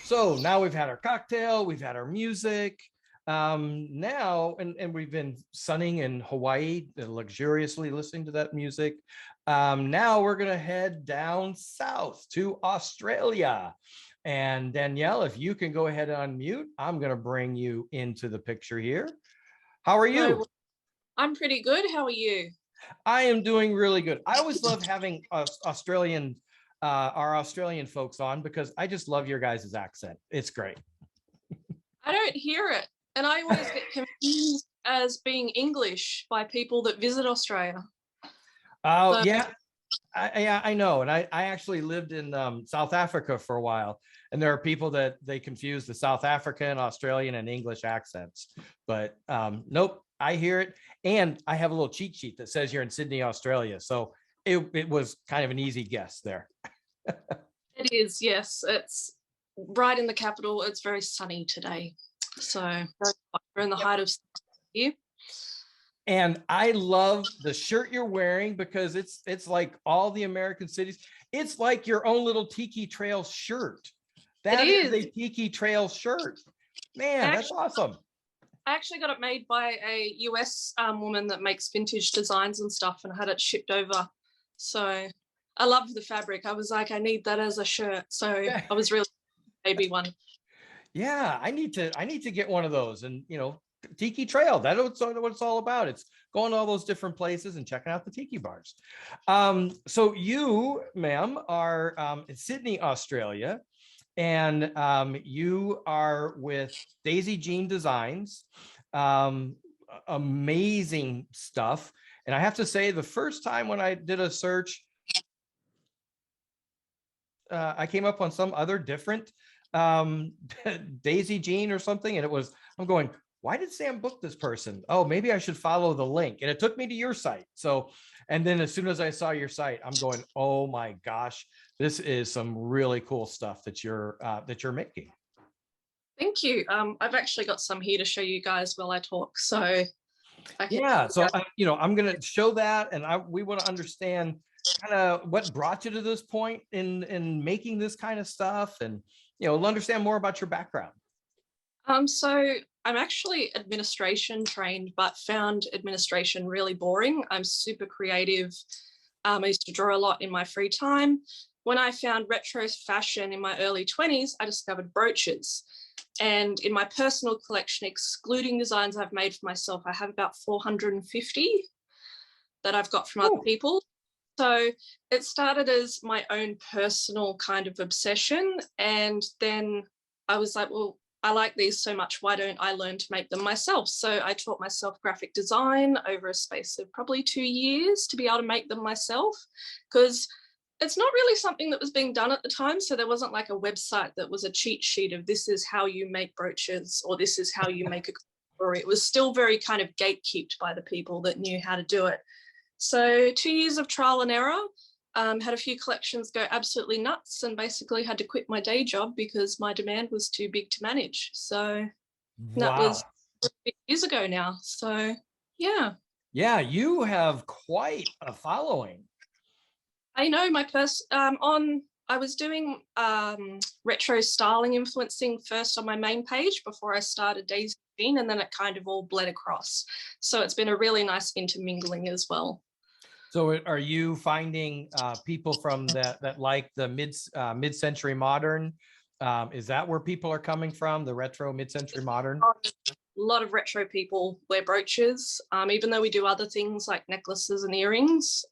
So now we've had our cocktail, we've had our music. Now, and we've been sunning in Hawaii, luxuriously listening to that music. Now we're going to head down south to Australia. And Danielle, if you can go ahead and unmute, I'm going to bring you into the picture here. How are you? Hello, I'm pretty good. How are you? I am doing really good. I always love having our Australian folks on because I just love your guys' accent. It's great. I don't hear it, and I always get confused as being English by people that visit Australia. Oh So yeah, I know. And I actually lived in South Africa for a while, and there are people that they confuse the South African, Australian, and English accents. But nope, I hear it, and I have a little cheat sheet that says you're in Sydney, Australia. So it was kind of an easy guess there. it is, yes. It's right in the capital. It's very sunny today. So we're in the Yep. height of here. And I love the shirt you're wearing because it's like all the American cities. It's like your own little Tiki Trail shirt. It That is is. a Tiki Trail shirt. Man, that's awesome. I actually got it made by a US woman that makes vintage designs and stuff, and had it shipped over. So I love the fabric. I was like, I need that as a shirt. So I was really maybe one. Yeah, I need to get one of those. And Tiki Trail, that's what it's all about. It's going to all those different places and checking out the tiki bars. So you, ma'am, are in Sydney, Australia, and you are with Daisy Jean Designs. Amazing stuff. And I have to say, the first time when I did a search, I came up on some other different Daisy Jean or something, and I'm going, why did Sam book this person? Oh, maybe I should follow the link. And it took me to your site. So, and then as soon as I saw your site, I'm going, oh my gosh, this is some really cool stuff that you're making. Thank you. I've actually got some here to show you guys while I talk. So I can. Yeah. So, I'm going to show that, and we want to understand kind of what brought you to this point in making this kind of stuff, and understand more about your background. So I'm actually administration trained, but found administration really boring. I'm super creative. I used to draw a lot in my free time. When I found retro fashion in my early 20s, I discovered brooches. And in my personal collection, excluding designs I've made for myself, I have about 450 that I've got from other people. So it started as my own personal kind of obsession. And then I was like, well, I like these so much, why don't I learn to make them myself? So I taught myself graphic design over a space of probably 2 years to be able to make them myself, because it's not really something that was being done at the time. So there wasn't like a website that was a cheat sheet of this is how you make brooches or this is how you make a story. It was still very kind of gatekept by the people that knew how to do it. So 2 years of trial and error, had a few collections go absolutely nuts, and basically had to quit my day job because my demand was too big to manage. So that Wow. was 6 years ago now. So yeah. Yeah, you have quite a following. I know my I was doing retro styling influencing first on my main page before I started Daisy Jean, and then it kind of all bled across. So it's been a really nice intermingling as well. So are you finding people from that like the mid-century modern? Is that where people are coming from, the retro mid-century modern? A lot of retro people wear brooches, even though we do other things like necklaces and earrings.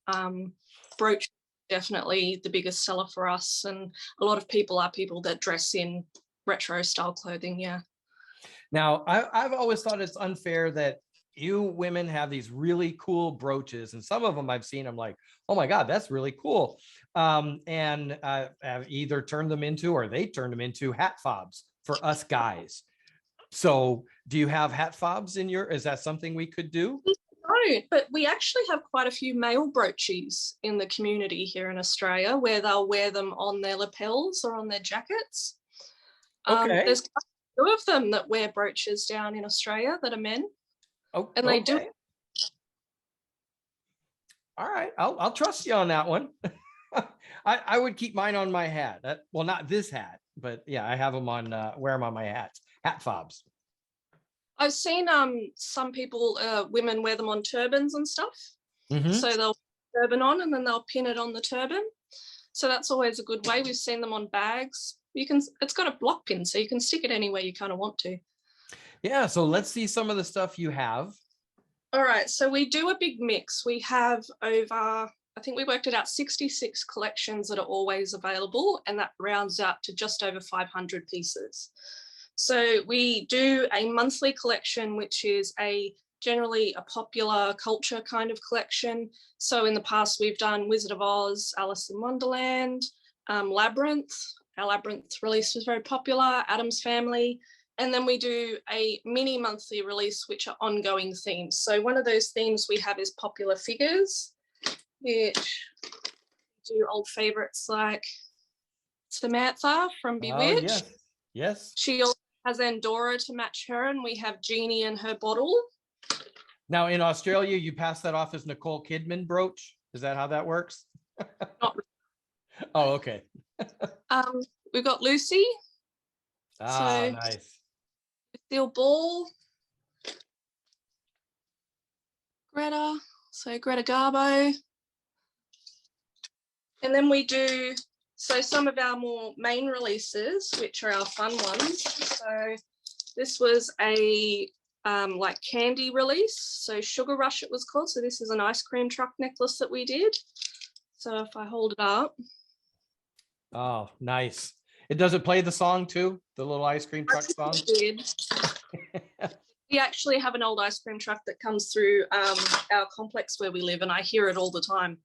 Brooch definitely the biggest seller for us, and a lot of people are people that dress in retro style clothing. Yeah. Now, I've always thought it's unfair that you women have these really cool brooches, and some of them I've seen, I'm like, oh my God, that's really cool. And I've either turned them into, or they turned them into hat fobs for us guys. So do you have hat fobs is that something we could do? No, but we actually have quite a few male brooches in the community here in Australia where they'll wear them on their lapels or on their jackets. Okay. There's quite a few of them that wear brooches down in Australia that are men. Oh, And they okay. do. All right. I'll trust you on that one. I would keep mine on my hat. Well, not this hat. but yeah, I have them on, wear them on my hat fobs. I've seen some people, women wear them on turbans and stuff. Mhm. So they'll put turban on and then they'll pin it on the turban. So that's always a good way. We've seen them on bags. It's got a block pin, so you can stick it anywhere you kind of want to. Yeah, so let's see some of the stuff you have. All right, so we do a big mix. We have over, I think we worked it out, 66 collections that are always available, and that rounds out to just over 500 pieces. So we do a monthly collection, which is generally a popular culture kind of collection. So in the past, we've done Wizard of Oz, Alice in Wonderland, Labyrinth. Our Labyrinth release was very popular, Addams Family. And then we do a mini monthly release, which are ongoing themes. So one of those themes we have is popular figures, which do old favorites like Samantha from Oh, Bewitched. yes. Yes. She also has Andorra to match her, and we have Jeannie in her bottle. Now in Australia, you pass that off as Nicole Kidman brooch. Is that how that works? Not Oh, okay. we've got Lucy. Ah, So nice. Steel Ball. Greta. So Greta Garbo. And then we do, so some of our more main releases, which are our fun ones. So this was a like candy release. So Sugar Rush it was called. So this is an ice cream truck necklace that we did. So if I hold it up. Oh, nice. It does it play the song too? The little ice cream truck song? We actually have an old ice cream truck that comes through our complex where we live, and I hear it all the time.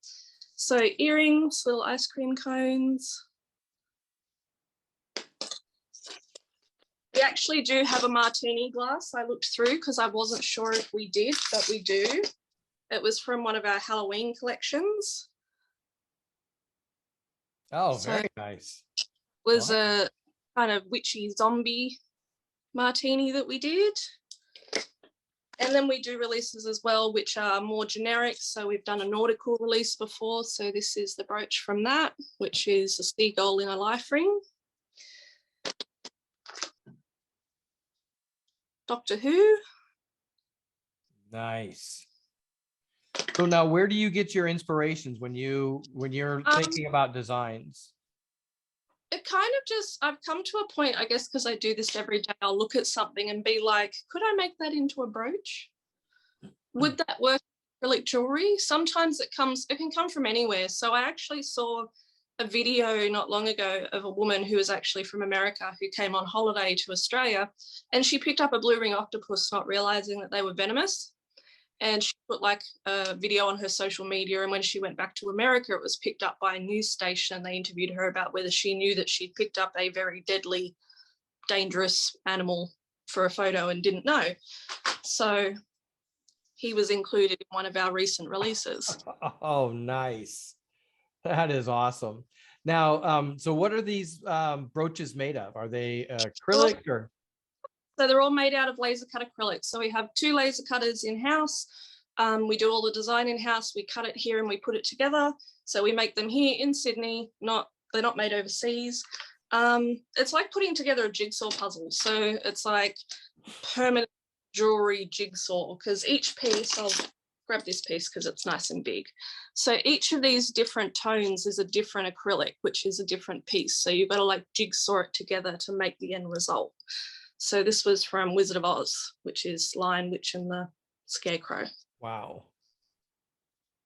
So earrings, little ice cream cones. We actually do have a martini glass. I looked through because I wasn't sure if we did, but we do. It was from one of our Halloween collections. Oh, very nice. Was a kind of witchy zombie martini that we did. And then we do releases as well, which are more generic. So we've done a nautical release before. So this is the brooch from that, which is a seagull in a life ring. Doctor Who. Nice. So now where do you get your inspirations when you're thinking about designs? It kind of just, I've come to a point, I guess, because I do this every day. I'll look at something and be like, could I make that into a brooch? Would that work for acrylic jewelry? Sometimes it can come from anywhere. So I actually saw a video not long ago of a woman who was actually from America who came on holiday to Australia, and she picked up a blue ring octopus, not realizing that they were venomous. And she put like a video on her social media, and when she went back to America, it was picked up by a news station. They interviewed her about whether she knew that she'd picked up a very deadly, dangerous animal for a photo and didn't know. So he was included in one of our recent releases. Oh, nice. That is awesome. Now, so what are these brooches made of? Are they acrylic or? So they're all made out of laser cut acrylics. So we have 2 laser cutters in-house. We do all the design in-house. We cut it here and we put it together. So we make them here in Sydney. They're not made overseas. It's like putting together a jigsaw puzzle. So it's like permanent jewelry jigsaw, because each piece, I'll grab this piece because it's nice and big. So each of these different tones is a different acrylic, which is a different piece. So you've got to like jigsaw it together to make the end result. So this was from Wizard of Oz, which is Lion, Witch, and the Scarecrow. Wow.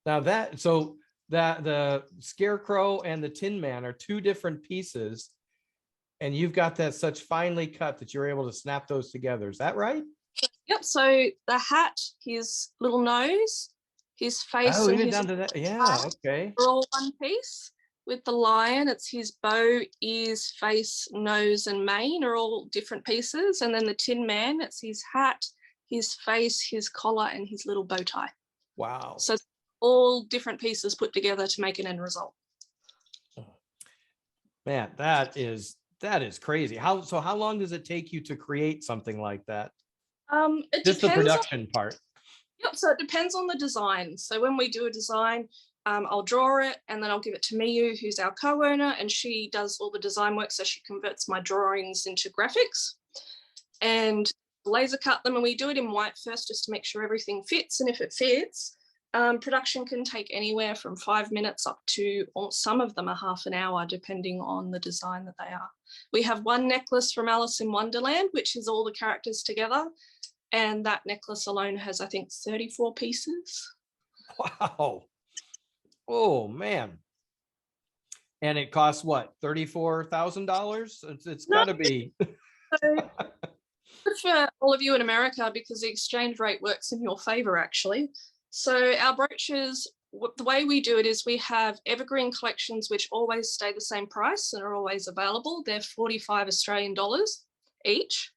Now the Scarecrow and the Tin Man are 2 different pieces, and you've got that such finely cut that you're able to snap those together. Is that right? Yep. So the hat, his little nose, his face, Oh, and even his down to that. Yeah. Okay. are all one piece. With the lion, it's his bow, ears, face, nose, and mane are all different pieces. And then the Tin Man, it's his hat, his face, his collar, and his little bow tie. Wow. So all different pieces put together to make an end result. Man, that is crazy. How long does it take you to create something like that? It Just the depends production part. Yep, so it depends on the design. So when we do a design, I'll draw it and then I'll give it to Miyu, who's our co-owner, and she does all the design work. So she converts my drawings into graphics and laser cut them. And we do it in white first just to make sure everything fits. And if it fits, production can take anywhere from 5 minutes up to, or some of them are half an hour, depending on the design that they are. We have one necklace from Alice in Wonderland, which is all the characters together. And that necklace alone has, I think, 34 pieces. Wow. Oh man. And it costs what, $34,000? It's got to be. So, for all of you in America, because the exchange rate works in your favor, actually. So our brooches, the way we do it is we have evergreen collections, which always stay the same price and are always available. They're 45 Australian dollars each.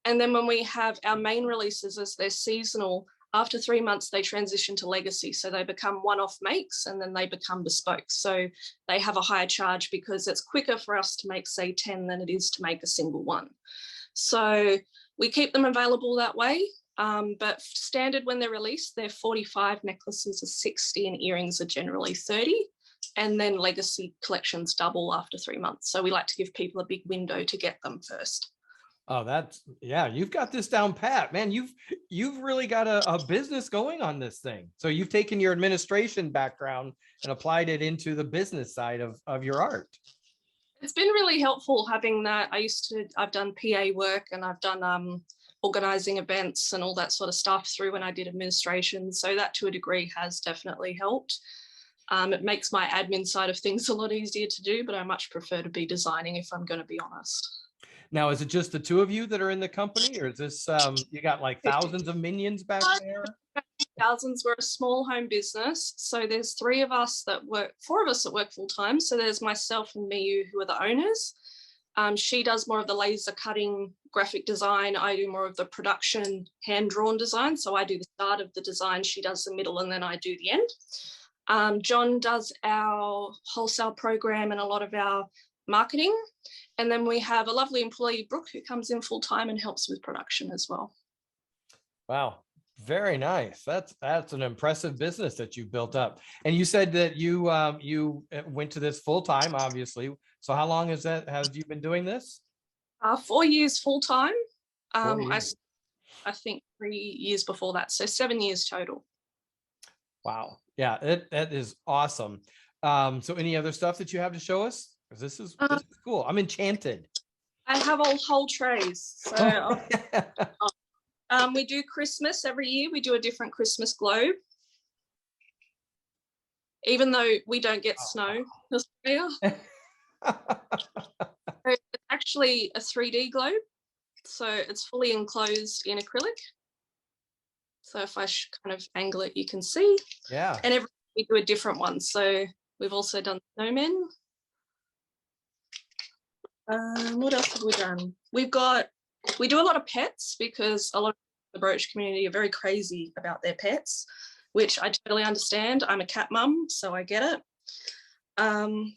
And then when we have our main releases, as they're seasonal, after 3 months, they transition to legacy. So they become one-off makes and then they become bespoke. So they have a higher charge because it's quicker for us to make, say, 10 than it is to make a single one. So we keep them available that way. But standard when they're released, they're 45, necklaces are 60 and earrings are generally 30. And then legacy collections double after 3 months. So we like to give people a big window to get them first. Oh, that's, yeah, you've got this down pat, man. You've really got a business going on this thing. So you've taken your administration background and applied it into the business side of your art. It's been really helpful having that. I've done PA work and I've done organizing events and all that sort of stuff through when I did administration. So that to a degree has definitely helped. It makes my admin side of things a lot easier to do, but I much prefer to be designing if I'm going to be honest. Now, is it just the two of you that are in the company, or is this, you got like thousands of minions back there? Thousands. We're a small home business. So there's 4 of us that work full time. So there's myself and Miyu, who are the owners. She does more of the laser cutting graphic design. I do more of the production hand-drawn design. So I do the start of the design, she does the middle, and then I do the end. John does our wholesale program and a lot of our marketing. And then we have a lovely employee, Brooke, who comes in full time and helps with production as well. Wow. Very nice. That's an impressive business that you built up. And you said that you went to this full time, obviously. So how long have you been doing this? 4 years full time. 4 years. I think 3 years before that, so 7 years total. Wow. Yeah, that is awesome. So any other stuff that you have to show us? Because this is cool. I'm enchanted. I have all whole trays. So we do Christmas every year. We do a different Christmas globe. Even though we don't get snow in Australia. It's actually a 3D globe. So it's fully enclosed in acrylic. So if I kind of angle it, you can see. Yeah. And every we do a different one. So we've also done snowmen. What else have we done? We do a lot of pets because a lot of the brooch community are very crazy about their pets, which I totally understand. I'm a cat mum, so I get it.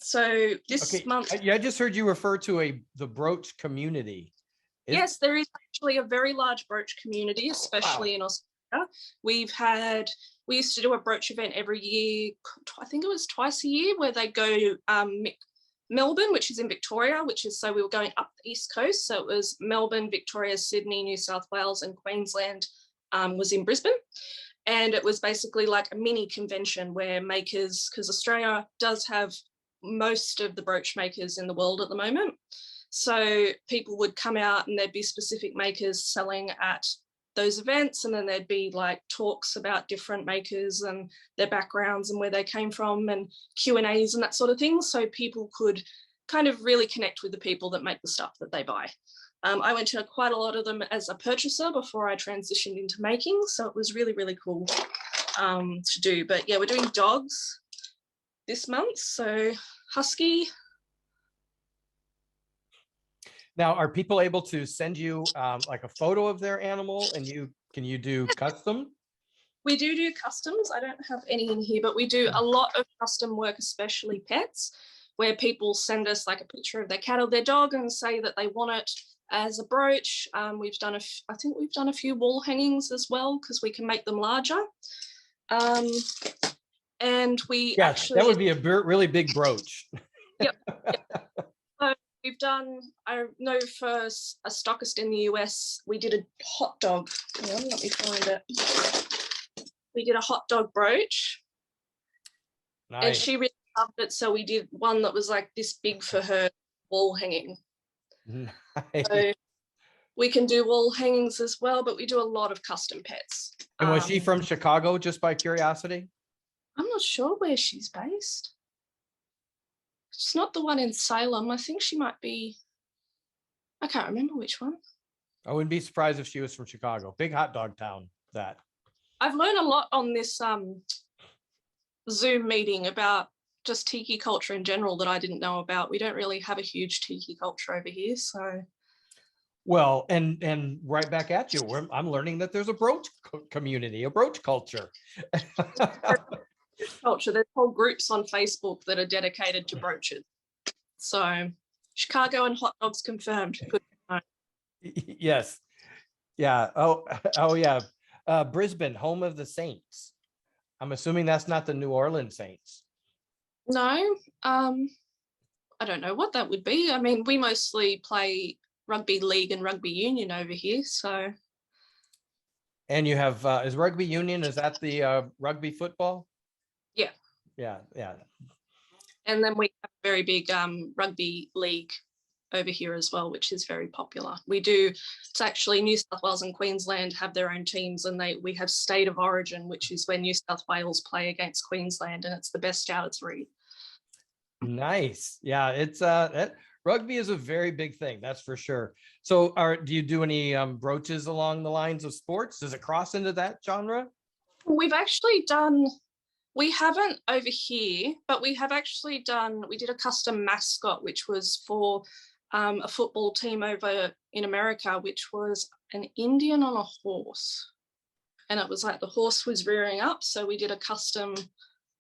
So this month, yeah, I just heard you refer to the brooch community. Yes, there is actually a very large brooch community, especially in Australia. We used to do a brooch event every year. I think it was twice a year, where they go Melbourne, which is in Victoria, so we were going up the East Coast. So it was Melbourne, Victoria, Sydney, New South Wales, and Queensland was in Brisbane. And it was basically like a mini convention where makers, because Australia does have most of the brooch makers in the world at the moment. So people would come out and there'd be specific makers selling at those events, and then there'd be like talks about different makers and their backgrounds and where they came from, and Q&As and that sort of thing, so people could kind of really connect with the people that make the stuff that they buy. I went to quite a lot of them as a purchaser before I transitioned into making, so it was really, really cool to do. But yeah, we're doing dogs this month, so husky. Now, are people able to send you like a photo of their animal, and can you do custom? We do customs. I don't have any in here, but we do a lot of custom work, especially pets, where people send us like a picture of their cat or their dog and say that they want it as a brooch. I think we've done a few wall hangings as well, because we can make them larger. And we Yeah, actually, that would be a really big brooch. yep, so we've done, I know for a stockist in the US, we did a hot dog. Hang on, let me find it. We did a hot dog brooch. Nice. And she really loved it. So we did one that was like this big for her wall hanging. Nice. So we can do wall hangings as well, but we do a lot of custom pets. And was she from Chicago, just by curiosity? I'm not sure where she's based. She's not the one in Salem. I think she might be, I can't remember which one. I wouldn't be surprised if she was from Chicago. Big hot dog town, that. I've learned a lot on this Zoom meeting about just tiki culture in general that I didn't know about. We don't really have a huge tiki culture over here, so. Well, and right back at you. I'm learning that there's a broach community, a broach culture. Culture. There's whole groups on Facebook that are dedicated to brooches. So Chicago and hot dogs confirmed. Good. Yes. Yeah. Oh, yeah. Brisbane, home of the Saints. I'm assuming that's not the New Orleans Saints. No, I don't know what that would be. I mean, we mostly play rugby league and rugby union over here, so. And you have is rugby union, is that the rugby football? Yeah. Yeah. And then we have a very big rugby league over here as well, which is very popular. We do, it's actually New South Wales and Queensland have their own teams, and we have state of origin, which is where New South Wales play against Queensland, and it's the best out of three. Nice. Yeah, it's rugby is a very big thing, that's for sure. So do you do any brooches along the lines of sports? Does it cross into that genre? We've actually done, we haven't over here, but we have actually done, we did a custom mascot, which was for a football team over in America, which was an Indian on a horse. And it was like the horse was rearing up. So we did a custom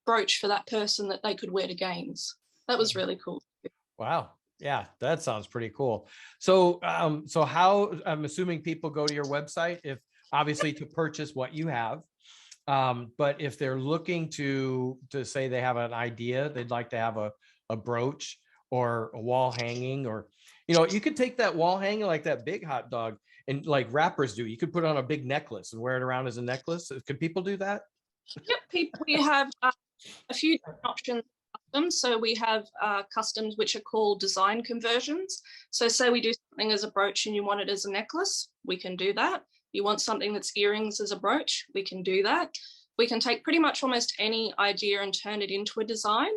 brooch for that person that they could wear to games. That was really cool. Wow. Yeah, that sounds pretty cool. So, so how, I'm assuming people go to your website, if obviously to purchase what you have. But if they're looking to say they have an idea, they'd like to have a brooch or a wall hanging, or, you know, you could take that wall hanging like that big hot dog and like rappers do. You could put on a big necklace and wear it around as a necklace. Could people do that? Yep, we have a few different options. So we have customs which are called design conversions. So say we do something as a brooch and you want it as a necklace, we can do that. You want something that's earrings as a brooch, we can do that. We can take pretty much almost any idea and turn it into a design.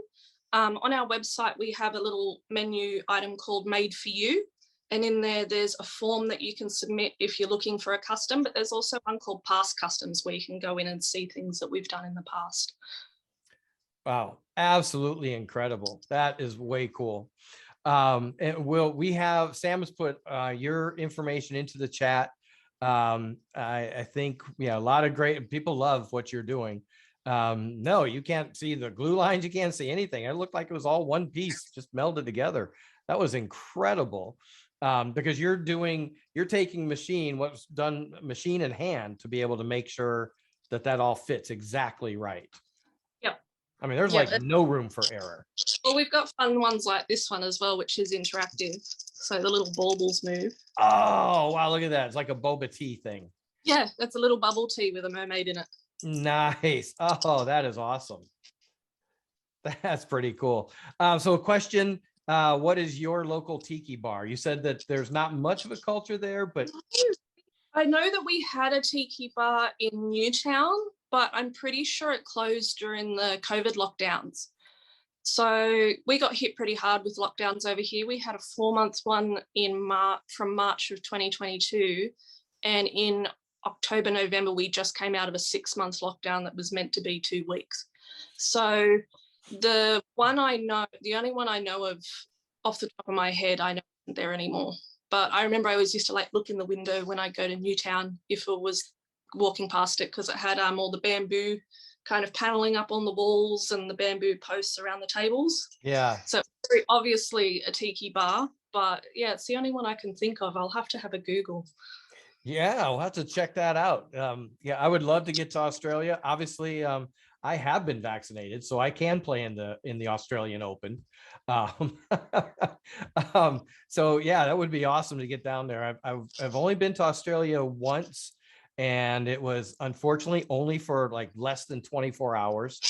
On our website, we have a little menu item called Made for You. And in there's a form that you can submit if you're looking for a custom, but there's also one called Past Customs where you can go in and see things that we've done in the past. Wow, absolutely incredible. That is way cool. And we have, Sam has put your information into the chat. I think, yeah, a lot of great people love what you're doing. No, you can't see the glue lines. You can't see anything. It looked like it was all one piece just melded together. That was incredible. Because you're taking what's done machine in hand to be able to make sure that all fits exactly right. Yep. I mean, there's like no room for error. Well, we've got fun ones like this one as well, which is interactive. So the little baubles move. Oh, wow, look at that. It's like a boba tea thing. Yeah, that's a little bubble tea with a mermaid in it. Nice. Oh, that is awesome. That's pretty cool. So a question, what is your local tiki bar? You said that there's not much of a culture there, but. I know that we had a tiki bar in Newtown, but I'm pretty sure it closed during the COVID lockdowns. So we got hit pretty hard with lockdowns over here. We had a 4-month one from March of 2022. And in October, November, we just came out of a 6-month lockdown that was meant to be 2 weeks. So the only one I know of off the top of my head, I know isn't there anymore. But I remember I always used to like look in the window when I go to Newtown if it was walking past it, because it had all the bamboo kind of paneling up on the walls and the bamboo posts around the tables. Yeah. So very obviously a tiki bar, but yeah, it's the only one I can think of. I'll have to have a Google. Yeah, we'll have to check that out. Yeah, I would love to get to Australia. Obviously, I have been vaccinated, so I can play in the Australian Open. Um, so yeah, that would be awesome to get down there. I've only been to Australia once, and it was unfortunately only for like less than 24 hours.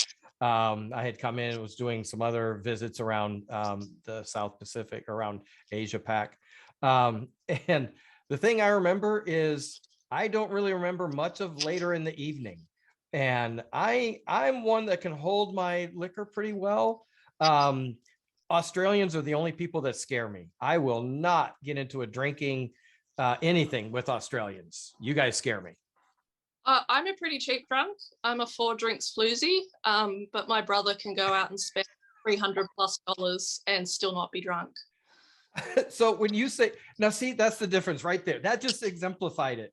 I had come in and was doing some other visits around the South Pacific, around Asia Pac. And the thing I remember is I don't really remember much of later in the evening. And I'm one that can hold my liquor pretty well. Australians are the only people that scare me. I will not get into a drinking anything with Australians. You guys scare me. I'm a pretty cheap drunk. I'm a 4 drinks floozy, but my brother can go out and spend $300+ and still not be drunk. So when you say, now see, that's the difference right there. That just exemplified it.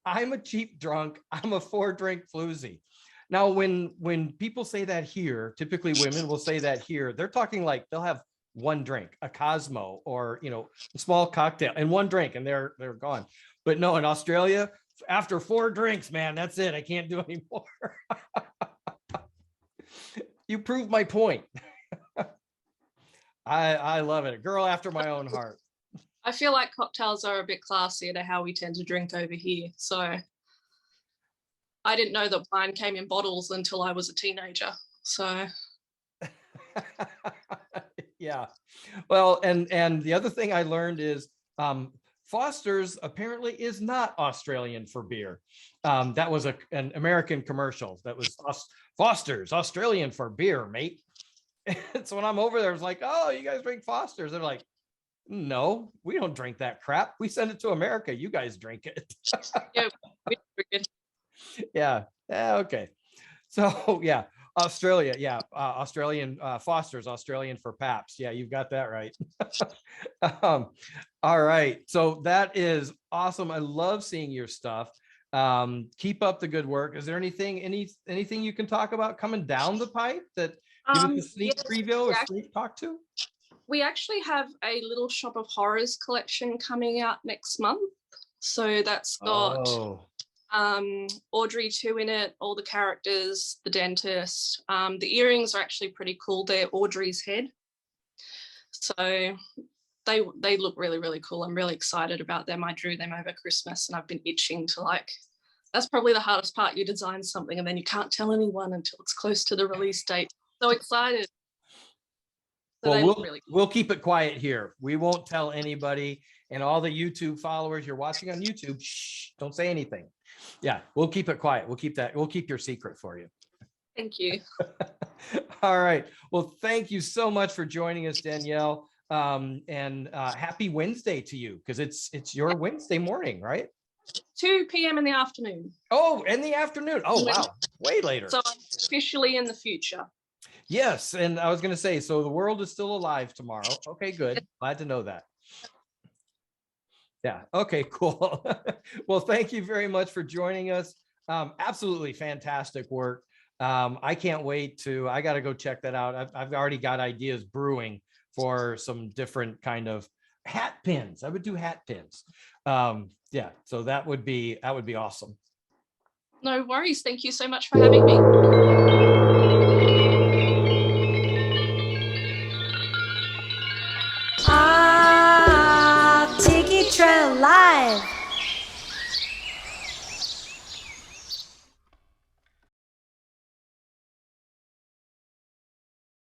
I'm a cheap drunk. I'm a 4 drink floozy. Now, when people say that here, typically women will say that here, they're talking like they'll have 1 drink, a Cosmo, or a small cocktail and 1 drink, and they're gone. But no, in Australia, after 4 drinks, man, that's it. I can't do anymore. You proved my point. I love it. A girl after my own heart. I feel like cocktails are a bit classier to how we tend to drink over here. So I didn't know that wine came in bottles until I was a teenager. So Yeah. Well, and the other thing I learned is Foster's apparently is not Australian for beer. That was an American commercial. That was Foster's Australian for beer, mate. So when I'm over there, it's like, oh, you guys drink Foster's. They're like, no, we don't drink that crap. We send it to America. You guys drink it. yeah, we drink it. Yeah. Okay. So yeah, Australia. Yeah, Australian Foster's, Australian for Paps. Yeah, you've got that right. All right. So that is awesome. I love seeing your stuff. Keep up the good work. Is there anything you can talk about coming down the pipe that give us a sneak Yes, preview or sneak talk to? we actually have a little shop of horrors collection coming out next month. So that's got Audrey 2 in it, all the characters, the dentist. The earrings are actually pretty cool. They're Audrey's head. So they look really, really cool. I'm really excited about them. I drew them over Christmas and I've been itching to that's probably the hardest part. You design something and then you can't tell anyone until it's close to the release date. So excited. So well, we'll keep it quiet here. We won't tell anybody, and all the YouTube followers you're watching on YouTube, shh, don't say anything. Yeah, we'll keep it quiet. We'll keep your secret for you. Thank you. All right. Well, thank you so much for joining us, Danielle. And happy Wednesday to you, because it's your Wednesday morning, right? 2 p.m. in the afternoon. Oh, in the afternoon. Oh, wow. Way later. So I'm officially in the future. Yes. And I was going to say, so the world is still alive tomorrow. Okay, good. Glad to know that. Yeah. Okay, cool. Well, thank you very much for joining us. Absolutely fantastic work. I can't wait I got to go check that out. I've already got ideas brewing for some different kind of hat pins. I would do hat pins. Yeah. So that would be awesome. No worries. Thank you so much for having me.